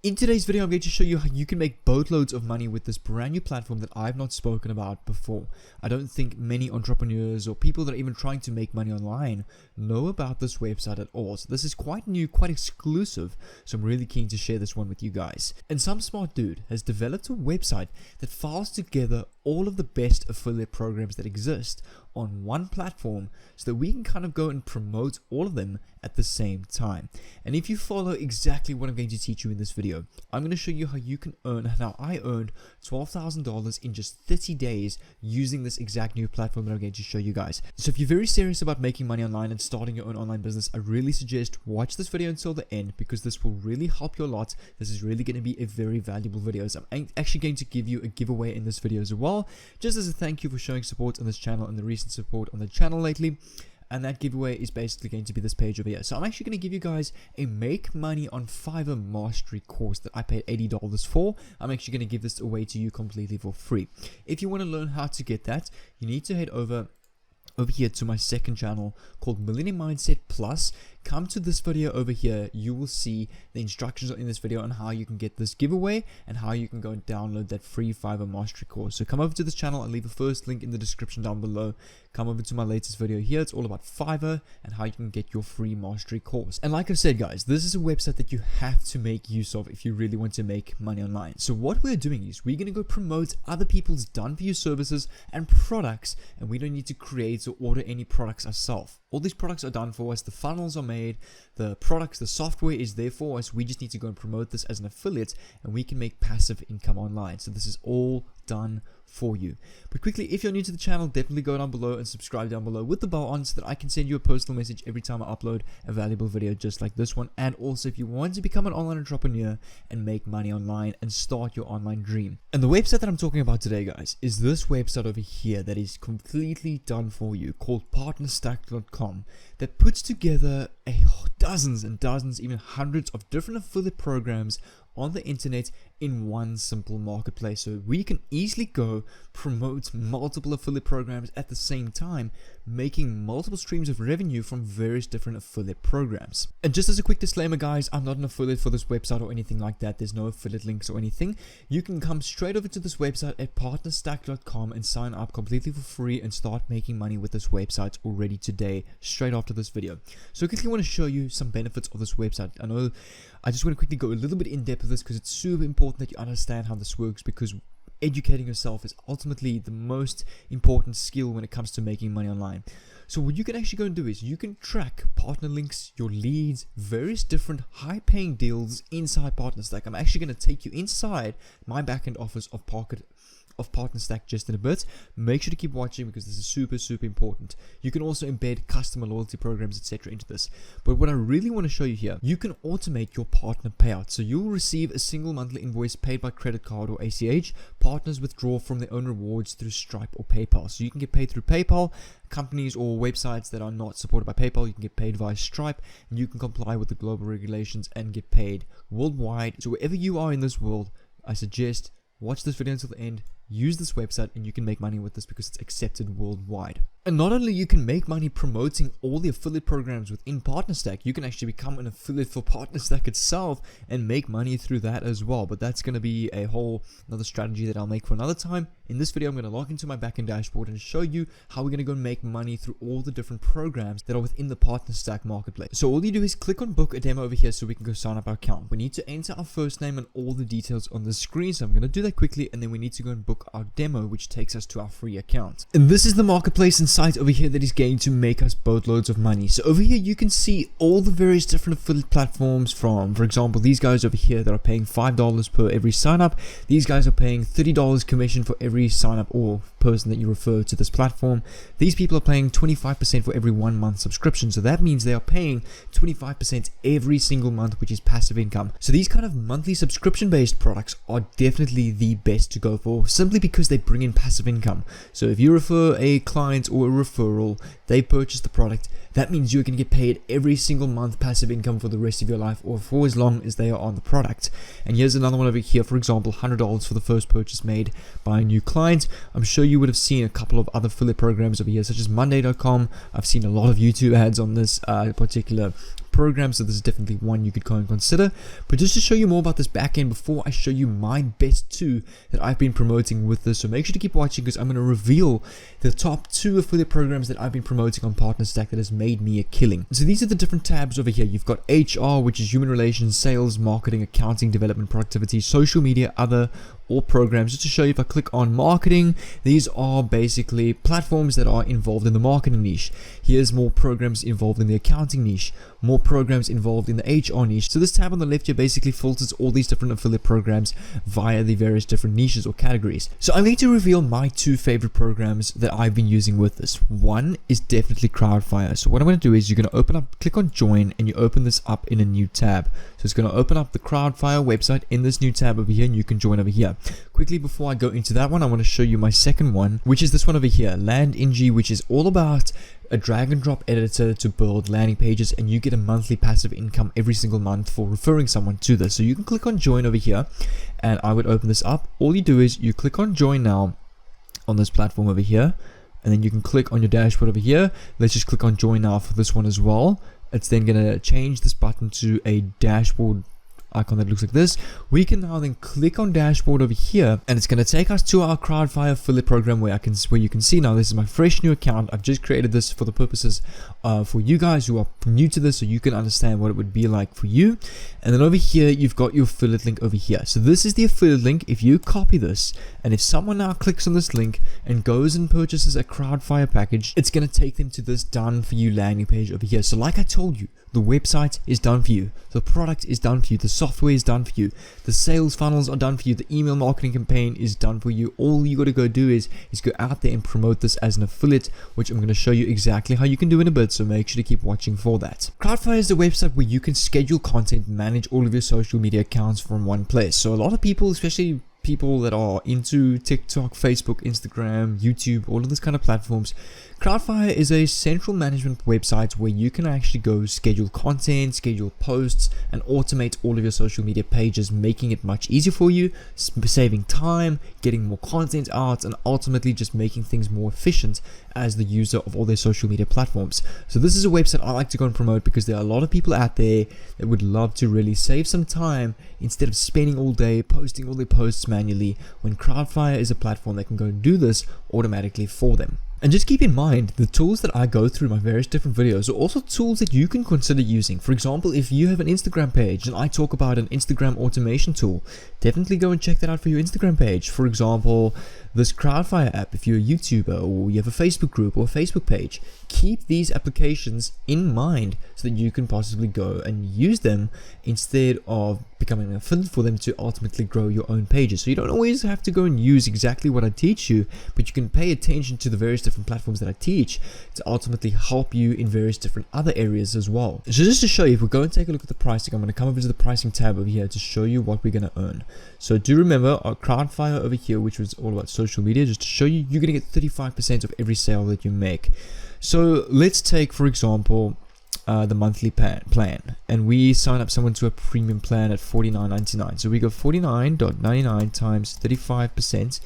In today's video, I'm going to show you how you can make boatloads of money with this brand new platform that I've not spoken about before. I don't think many entrepreneurs or people that are even trying to make money online know about this website at all. So this is quite new, quite exclusive. So I'm really keen to share this one with you guys. And some smart dude has developed a website that files together all of the best affiliate programs that exist on one platform so that we can kind of go and promote all of them at the same time. And if you follow exactly what I'm going to teach you in this video, I'm going to show you how you can earn, how I earned $12,000 in just 30 days using this exact new platform that I'm going to show you guys. So if you're very serious about making money online and starting your own online business, I really suggest watch this video until the end because this will really help you a lot. This is really going to be a very valuable video. So I'm actually going to give you a giveaway in this video as well, just as a thank you for showing support on this channel and the recent support on the channel lately. And that giveaway is basically going to be this page over here. So I'm actually going to give you guys a Make Money on Fiverr Mastery course that I paid $80 for. I'm actually going to give this away to you completely for free. If you want to learn how to get that, you need to head over here to my second channel called Millionaire Mindset Plus. Come to this video over here. You will see the instructions in this video on how you can get this giveaway and how you can go and download that free Fiverr Mastery course. So come over to this channel. I'll leave the first link in the description down below. Come over to my latest video here. It's all about Fiverr and how you can get your free mastery course. And like I said, guys, this is a website that you have to make use of if you really want to make money online. So what we're doing is we're going to go promote other people's done-for-you services and products, and we don't need to create or order any products ourselves. All these products are done for us. The funnels are made, the products, the software is there for us. We just need to go and promote this as an affiliate and we can make passive income online. So this is all done for you. But quickly, if you're new to the channel, definitely go down below and subscribe down below with the bell on so that I can send you a personal message every time I upload a valuable video just like this one. And also if you want to become an online entrepreneur and make money online and start your online dream. And the website that I'm talking about today, guys, is this website over here that is completely done for you called partnerstack.com that puts together dozens and dozens, even hundreds of different affiliate programs on the internet in one simple marketplace. So we can easily go promote multiple affiliate programs at the same time, making multiple streams of revenue from various different affiliate programs. And just as a quick disclaimer, guys, I'm not an affiliate for this website or anything like that. There's no affiliate links or anything. You can come straight over to this website at partnerstack.com and sign up completely for free and start making money with this website already today, straight after this video. So I quickly want to show you some benefits of this website. I just want to quickly go a little bit in depth with this because it's super important that you understand how this works, because educating yourself is ultimately the most important skill when it comes to making money online. So what you can actually go and do is you can track partner links, your leads, various different high-paying deals inside PartnerStack. I'm actually going to take you inside my backend office of PartnerStack just in a bit. Make sure to keep watching because this is super important. You can also embed customer loyalty programs, etc. into this. But what I really want to show you here, you can automate your partner payout. So you'll receive a single monthly invoice paid by credit card or ACH. Partners withdraw from their own rewards through Stripe or PayPal. So you can get paid through PayPal. Companies or websites that are not supported by PayPal, you can get paid via Stripe, and you can comply with the global regulations and get paid worldwide. So wherever you are in this world, I suggest watch this video until the end, use this website, and you can make money with this because it's accepted worldwide. And not only you can make money promoting all the affiliate programs within PartnerStack, you can actually become an affiliate for PartnerStack itself and make money through that as well. But that's going to be a whole another strategy that I'll make for another time. In this video, I'm going to log into my backend dashboard and show you how we're going to go and make money through all the different programs that are within the PartnerStack marketplace. So all you do is click on book a demo over here so we can go sign up our account. We need to enter our first name and all the details on the screen. So I'm going to do that quickly, and then we need to go and book our demo, which takes us to our free account. And this is the marketplace and site over here that is going to make us boatloads of money. So over here you can see all the various different affiliate platforms from, for example, these guys over here that are paying $5 per every sign up. These guys are paying $30 commission for every sign up or person that you refer to this platform. These people are paying 25% for every 1 month subscription. So that means they are paying 25% every single month, which is passive income. So these kind of monthly subscription based products are definitely the best to go for, simply because they bring in passive income. So if you refer a client or a referral, they purchase the product, that means you're going to get paid every single month passive income for the rest of your life, or for as long as they are on the product. And here's another one over here, for example, $100 for the first purchase made by a new client. I'm sure you would have seen a couple of other affiliate programs over here, such as Monday.com. I've seen a lot of YouTube ads on this particular programs, so this is definitely one you could go and consider. But just to show you more about this backend before I show you my best 2 that I've been promoting with this, so make sure to keep watching because I'm going to reveal the top 2 affiliate programs that I've been promoting on PartnerStack that has made me a killing. So these are the different tabs over here. You've got HR, which is human relations, sales, marketing, accounting, development, productivity, social media, other, or programs. Just to show you, if I click on marketing, these are basically platforms that are involved in the marketing niche. Here's more programs involved in the accounting niche, more programs involved in the HR niche. So this tab on the left here basically filters all these different affiliate programs via the various different niches or categories. So I'm going to reveal my 2 favorite programs that I've been using with this. One is definitely Crowdfire. So what I'm going to do is you're going to open up, click on join, and you open this up in a new tab. So it's going to open up the Crowdfire website in this new tab over here, and you can join over here. Quickly before I go into that one, I want to show you my second one, which is this one over here, LandNG, which is all about a drag and drop editor to build landing pages, and you get a monthly passive income every single month for referring someone to this. So you can click on join over here, and I would open this up. All you do is you click on join now on this platform over here, and then you can click on your dashboard over here. Let's just click on join now for this one as well. It's then going to change this button to a dashboard icon that looks like this. We can now then click on dashboard over here, and it's going to take us to our Crowdfire affiliate program where you can see now this is my fresh new account. I've just created this for the purposes for you guys who are new to this, so you can understand what it would be like for you. And then over here you've got your affiliate link over here. So this is the affiliate link. If you copy this, and if someone now clicks on this link and goes and purchases a Crowdfire package, it's going to take them to this done for you landing page over here. So like I told you, the website is done for you, the product is done for you, the software is done for you, the sales funnels are done for you, the email marketing campaign is done for you. All you got to go do is go out there and promote this as an affiliate, which I'm going to show you exactly how you can do in a bit, so make sure to keep watching for that. Crowdfire is the website where you can schedule content, manage all of your social media accounts from one place. So a lot of people, especially people that are into TikTok, Facebook, Instagram, YouTube, all of these kind of platforms, Crowdfire is a central management website where you can actually go schedule content, schedule posts, and automate all of your social media pages, making it much easier for you, saving time, getting more content out, and ultimately just making things more efficient as the user of all their social media platforms. So this is a website I like to go and promote because there are a lot of people out there that would love to really save some time instead of spending all day posting all their posts manually, when Crowdfire is a platform that can go and do this automatically for them. And just keep in mind, the tools that I go through in my various different videos are also tools that you can consider using. For example, if you have an Instagram page and I talk about an Instagram automation tool, definitely go and check that out for your Instagram page. For example, this Crowdfire app, if you're a YouTuber or you have a Facebook group or a Facebook page, keep these applications in mind so that you can possibly go and use them instead of becoming an affiliate for them to ultimately grow your own pages. So you don't always have to go and use exactly what I teach you, but you can pay attention to the various different platforms that I teach to ultimately help you in various different other areas as well. So just to show you, if we go and take a look at the pricing, I'm going to come over to the pricing tab over here to show you what we're going to earn. So do remember our Crowdfire over here, which was all about social media, just to show you, you're going to get 35% of every sale that you make. So let's take, for example, the monthly plan, and we sign up someone to a premium plan at $49.99. So we go $49.99 times 35%,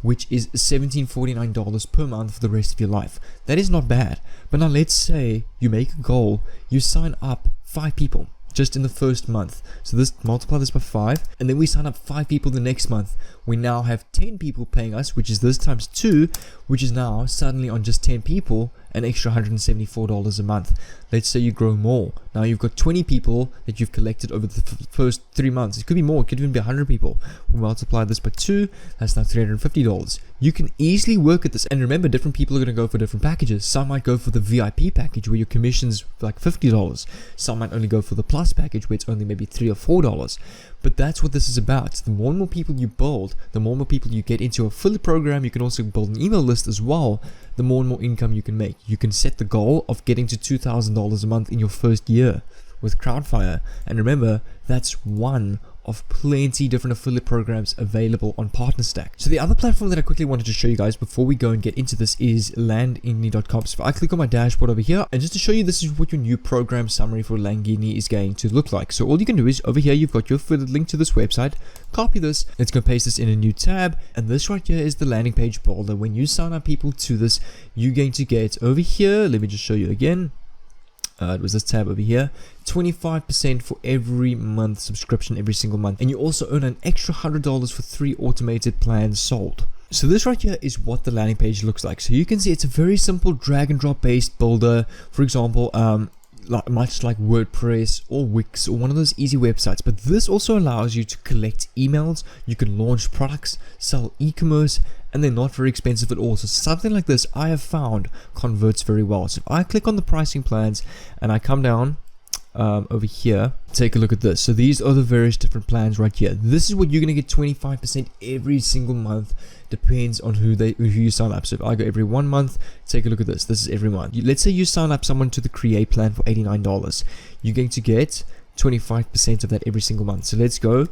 which is $1749 per month for the rest of your life. That is not bad. But now let's say you make a goal, you sign up 5 people just in the first month. So this, multiply this by 5, and then we sign up 5 people the next month. We now have 10 people paying us, which is this times 2, which is now suddenly on just 10 people an extra $174 a month. Let's say you grow more. Now you've got 20 people that you've collected over the first 3 months. It could be more, it could even be 100 people. We multiply this by 2, that's now $350. You can easily work at this. And remember, different people are going to go for different packages. Some might go for the VIP package where your commission's like $50. Some might only go for the Plus package where it's only maybe $3 or $4. But that's what this is about. The more and more people you build, the more and more people you get into a affiliate program. You can also build an email list as well. The more and more income you can make. You can set the goal of getting to $2,000 a month in your first year with Crowdfire. And remember, that's one of plenty different affiliate programs available on PartnerStack. So the other platform that I quickly wanted to show you guys before we go and get into this is Landini.com. So if I click on my dashboard over here, and just to show you, this is what your new program summary for Landini is going to look like. So all you can do is over here, you've got your affiliate link to this website. Copy this, let's go paste this in a new tab, and this right here is the landing page builder. When you sign up people to this, you're going to get over here, let me just show you again. it was this tab over here, 25% for every month subscription every single month, and you also earn an extra $100 for 3 automated plans sold. So this right here is what the landing page looks like. So you can see it's a very simple drag and drop based builder. For example, much like WordPress or Wix or one of those easy websites, but this also allows you to collect emails, you can launch products, sell e-commerce, and they're not very expensive at all. So something like this I have found converts very well. So if I click on the pricing plans and I come down over here, take a look at this. So these are the various different plans right here. This is what you're going to get 25% every single month. Depends on who you sign up. So if I go every 1 month, take a look at this. This is every month. Let's say you sign up someone to the Create plan for $89. You're going to get 25% of that every single month. So let's go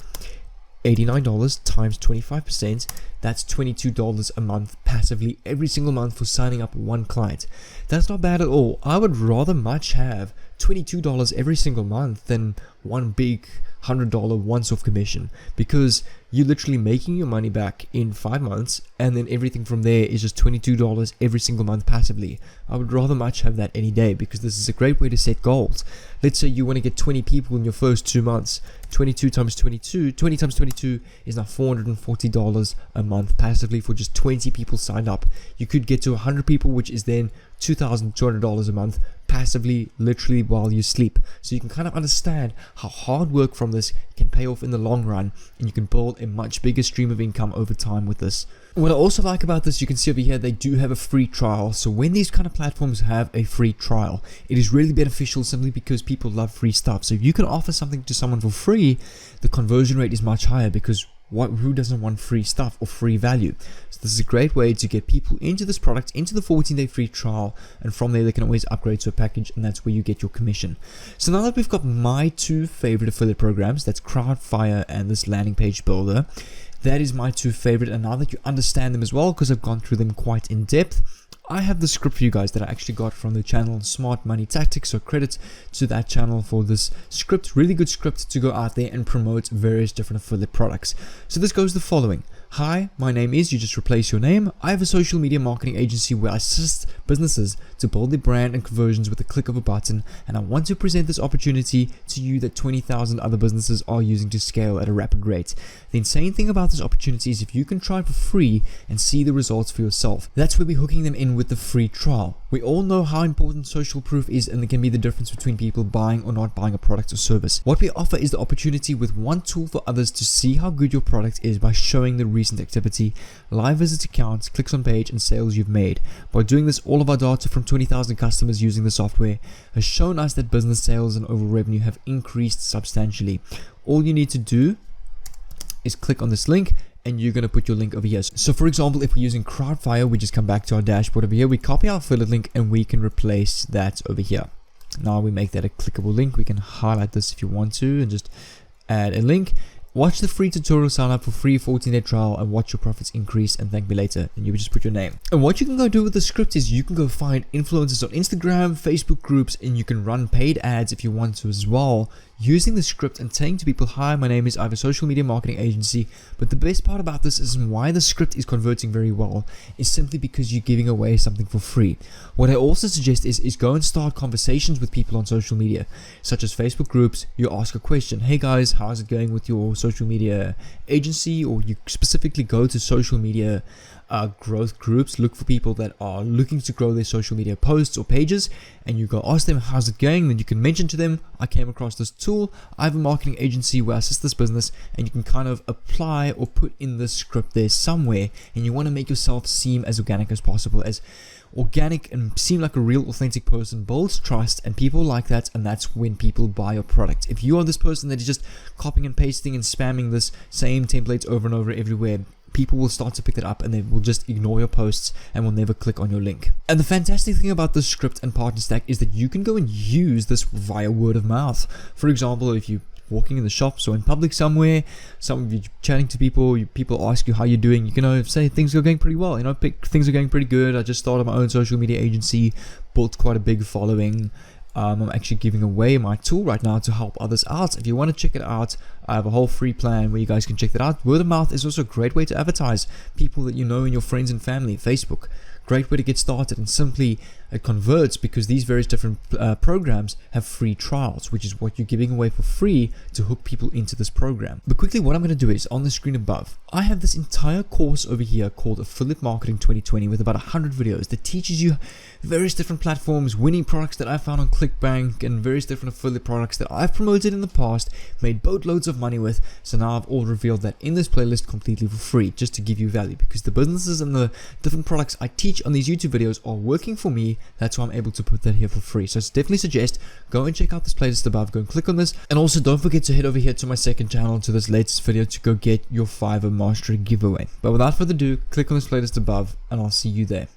$89 times 25%. That's $22 a month passively every single month for signing up one client. That's not bad at all. I would rather much have $22 every single month than one big $100 once-off commission, because you're literally making your money back in 5 months, and then everything from there is just $22 every single month passively. I would rather much have that any day, because this is a great way to set goals. Let's say you want to get 20 people in your first 2 months. 20 times 22 is now $440 a month passively for just 20 people signed up. You could get to 100 people, which is then $2,200 a month passively, literally while you sleep. So you can kind of understand how hard work from this can pay off in the long run, and you can build a much bigger stream of income over time with this. What I also like about this, you can see over here, they do have a free trial. So when these kind of platforms have a free trial, it is really beneficial simply because people love free stuff. So if you can offer something to someone for free, the conversion rate is much higher, because who doesn't want free stuff or free value? So this is a great way to get people into this product, into the 14-day free trial, and from there they can always upgrade to a package, and that's where you get your commission. So now that we've got my 2 favorite affiliate programs, that's Crowdfire and this landing page builder, that is my 2 favorite, and now that you understand them as well, because I've gone through them quite in depth, I have the script for you guys that I actually got from the channel Smart Money Tactics, so credits to that channel for this script. Really good script to go out there and promote various different affiliate products. So this goes the following. Hi, my name is, you just replace your name. I have a social media marketing agency where I assist businesses to build their brand and conversions with the click of a button, and I want to present this opportunity to you that 20,000 other businesses are using to scale at a rapid rate. The insane thing about this opportunity is if you can try it for free and see the results for yourself, that's where we're hooking them in with the free trial. We all know how important social proof is, and it can be the difference between people buying or not buying a product or service. What we offer is the opportunity with one tool for others to see how good your product is by showing the recent activity, live visits accounts, clicks on page, and sales you've made. By doing this, all of our data from 20,000 customers using the software has shown us that business sales and overall revenue have increased substantially. All you need to do is click on this link, and you're going to put your link over here. So for example, if we're using Crowdfire, we just come back to our dashboard over here, we copy our affiliate link, and we can replace that over here. Now we make that a clickable link. We can highlight this if you want to and just add a link. Watch the free tutorial, sign up for free 14-day trial, and watch your profits increase, and thank me later. And you would just put your name. And what you can go do with the script is you can go find influencers on Instagram, Facebook groups, and you can run paid ads if you want to as well, using the script and saying to people, hi, my name is, I have a social media marketing agency. But the best part about this is why the script is converting very well is simply because you're giving away something for free. What I also suggest is go and start conversations with people on social media, such as Facebook groups. You ask a question, hey guys, how's it going with your social media agency? Or you specifically go to social media growth groups, look for people that are looking to grow their social media posts or pages, and you go ask them, how's it going? Then you can mention to them, I came across this tool, I have a marketing agency where I assist this business, and you can kind of apply or put in the script there somewhere, and you want to make yourself seem as organic as possible, as organic and seem like a real authentic person builds trust, and people like that, and that's when people buy your product. If you are this person that is just copying and pasting and spamming this same templates over and over everywhere, people will start to pick it up and they will just ignore your posts and will never click on your link. And the fantastic thing about this script and partner stack is that you can go and use this via word of mouth. For example, if you walking in the shops or in public somewhere, some of you chatting to people, people ask you how you're doing, you can say things are going pretty well, things are going pretty good, I just started my own social media agency, built quite a big following. I'm actually giving away my tool right now to help others out. If you want to check it out, I have a whole free plan where you guys can check that out. Word of mouth is also a great way to advertise people that you know in your friends and family. Facebook, great way to get started and simply it converts because these various different programs have free trials, which is what you're giving away for free to hook people into this program. But quickly, what I'm going to do is on the screen above, I have this entire course over here called Affiliate Marketing 2020 with about 100 videos that teaches you various different platforms, winning products that I found on ClickBank, and various different affiliate products that I've promoted in the past, made boatloads of money with. So now I've all revealed that in this playlist completely for free, just to give you value, because the businesses and the different products I teach on these YouTube videos are working for me. That's why I'm able to put that here for free. So I definitely suggest go and check out this playlist above, go and click on this, and also don't forget to head over here to my second channel, to this latest video, to go get your Fiverr Mastery giveaway. But without further ado, click on this playlist above and I'll see you there.